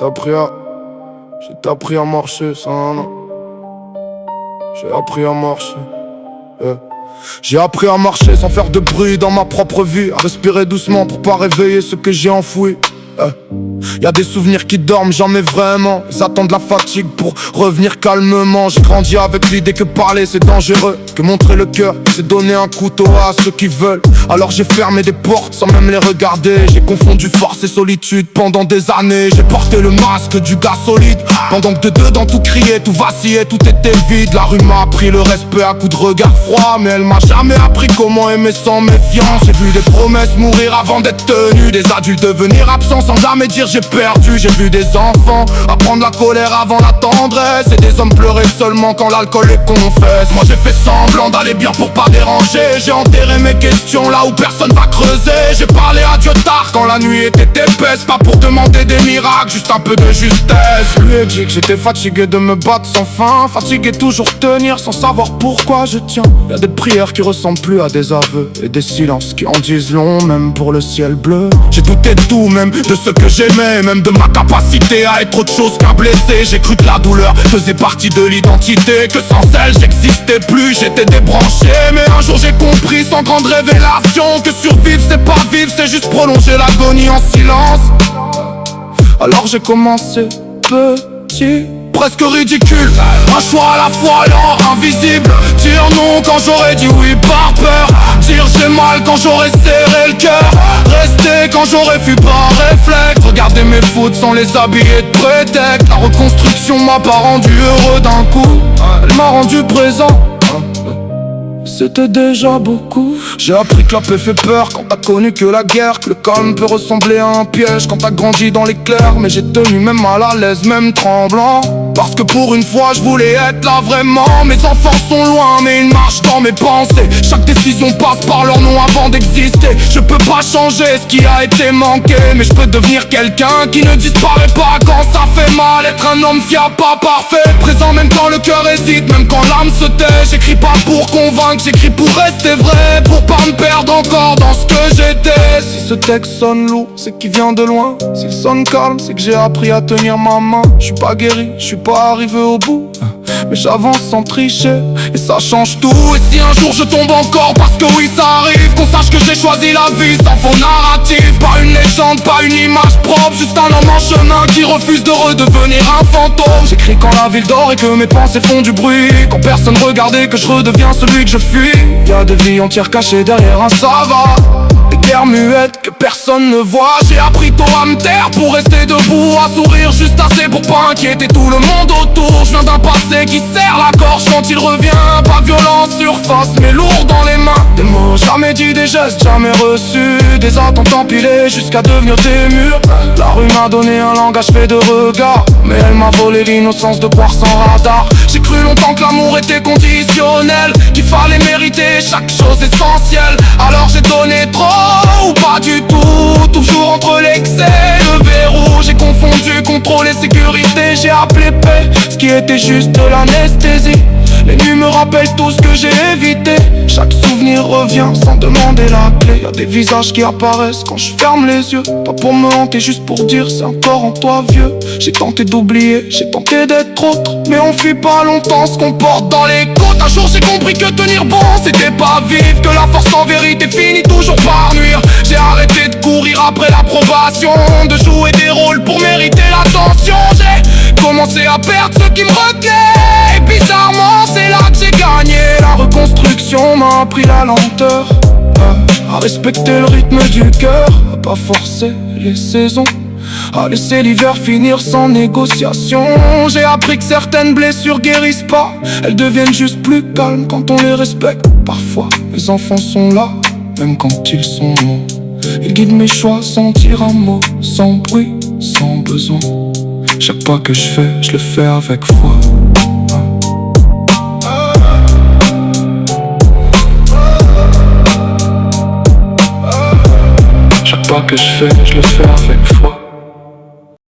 J'ai appris à marcher, ça non. J'ai appris à marcher. J'ai appris à marcher sans faire de bruit dans ma propre vie, à respirer doucement pour pas réveiller ce que j'ai enfoui. Y'a des souvenirs qui dorment jamais vraiment, ils attendent la fatigue pour revenir calmement. J'ai grandi avec l'idée que parler c'est dangereux, que montrer le cœur c'est donner un couteau à ceux qui veulent. Alors j'ai fermé des portes sans même les regarder. J'ai confondu force et solitude pendant des années. J'ai porté le masque du gars solide, pendant que de dedans tout criait, tout vacillait, tout était vide. La rue m'a appris le respect à coups de regard froid, mais elle m'a jamais appris comment aimer sans méfiance. J'ai vu des promesses mourir avant d'être tenues, des adultes devenir absents sans jamais dire j'ai perdu. J'ai vu des enfants apprendre la colère avant la tendresse, et des hommes pleurer seulement quand l'alcool les confesse. Moi j'ai fait semblant d'aller bien pour pas déranger. J'ai enterré mes questions là où personne va creuser. J'ai parlé à Dieu tard quand la nuit était épaisse, pas pour demander des miracles, juste un peu de justesse. Je lui ai dit que j'étais fatigué de me battre sans fin, fatigué toujours tenir sans savoir pourquoi je tiens. Y'a des prières qui ressemblent plus à des aveux, et des silences qui en disent long même pour le ciel bleu. J'ai douté de tout, même de ce que j'aimais, même de ma capacité à être autre chose qu'un blessé. J'ai cru que la douleur faisait partie de l'identité, que sans elle j'existais plus, j'étais débranché. Mais un jour j'ai compris sans grande révélation que survivre c'est pas vivre, c'est juste prolonger l'agonie en silence. Alors j'ai commencé petit, presque ridicule, un choix à la fois lent, invisible. Dire non quand j'aurais dit oui par peur, dire j'ai mal quand j'aurais serré le cœur, rester quand j'aurais fui par réflexe, regarder mes fautes sans les habiller de prétexte. La reconstruction m'a pas rendu heureux d'un coup, elle m'a rendu présent. C'était déjà beaucoup. J'ai appris que la paix fait peur quand t'as connu que la guerre, que le calme peut ressembler à un piège quand t'as grandi dans l'éclair. Mais j'ai tenu même mal à l'aise, même tremblant, parce que pour une fois je voulais être là vraiment. Mes enfants sont loin mais ils marchent dans mes pensées. Chaque décision passe par leur nom avant d'exister. Je peux pas changer ce qui a été manqué, mais je peux devenir quelqu'un qui ne disparaît pas quand ça fait mal. Être un homme fiable, pas parfait, présent même quand le cœur hésite, même quand l'âme se tait. J'écris pas pour convaincre, j'écris pour rester vrai, pour pas me perdre encore dans ce que j'étais. Si ce texte sonne lourd, c'est qu'il vient de loin. S'il sonne calme, c'est que j'ai appris à tenir ma main. Je suis pas guéri, je suis pas arrivé au bout, mais j'avance sans tricher, et ça change tout. Et si un jour je tombe encore, parce que oui ça arrive, qu'on sache que j'ai choisi la vie sans faux narratif. Pas une légende, pas une image propre, juste un homme en chemin qui refuse de redevenir un fantôme. J'écris quand la ville dort et que mes pensées font du bruit, quand personne regardait que je redeviens celui que je fuis. Y'a des vies entières cachées derrière un ça va, des guerres muettes que personne ne voit. J'ai appris tôt à me taire pour rester debout, à sourire juste assez pour pas inquiéter tout le monde autour. Je viens d'un passé qui serre la gorge quand il revient, pas violent en surface mais lourd dans les mains. Des mots jamais dits, des gestes jamais reçus, des attentes empilées jusqu'à devenir des murs. La rue m'a donné un langage fait de regards, mais elle m'a volé l'innocence de croire sans radar. J'ai cru longtemps que l'amour était conditionnel, qu'il fallait mériter chaque chose essentielle. Alors j'ai donné trop ou pas du tout, toujours entre l'excès et le verrou. J'ai confondu contrôle et sécurité, j'ai appelé paix ce qui était juste de l'anesthésie. Les nuits me rappellent tout ce que j'ai évité, chaque souvenir revient sans demander la clé. Y'a des visages qui apparaissent quand je ferme les yeux, pas pour me hanter, juste pour dire c'est encore en toi vieux. J'ai tenté d'oublier, j'ai tenté d'être autre, mais on fuit pas longtemps ce qu'on porte dans les côtes. Un jour j'ai compris que tenir bon c'était pas vivre, que la force en vérité finit toujours par nuire. J'ai arrêté de courir après l'approbation, de jouer des rôles pour mériter l'attention. J'ai commencé à perdre ce qui me retenait, et bizarrement c'est là que j'ai gagné. La reconstruction m'a appris la lenteur, à respecter le rythme du cœur, à pas forcer les saisons, à laisser l'hiver finir sans négociation. J'ai appris que certaines blessures guérissent pas, elles deviennent juste plus calmes quand on les respecte. Parfois mes enfants sont là, même quand ils sont loin. Ils guident mes choix sans dire un mot, sans bruit, sans besoin. Chaque pas que je fais, je le fais avec foi. Chaque pas que je fais, je le fais avec foi.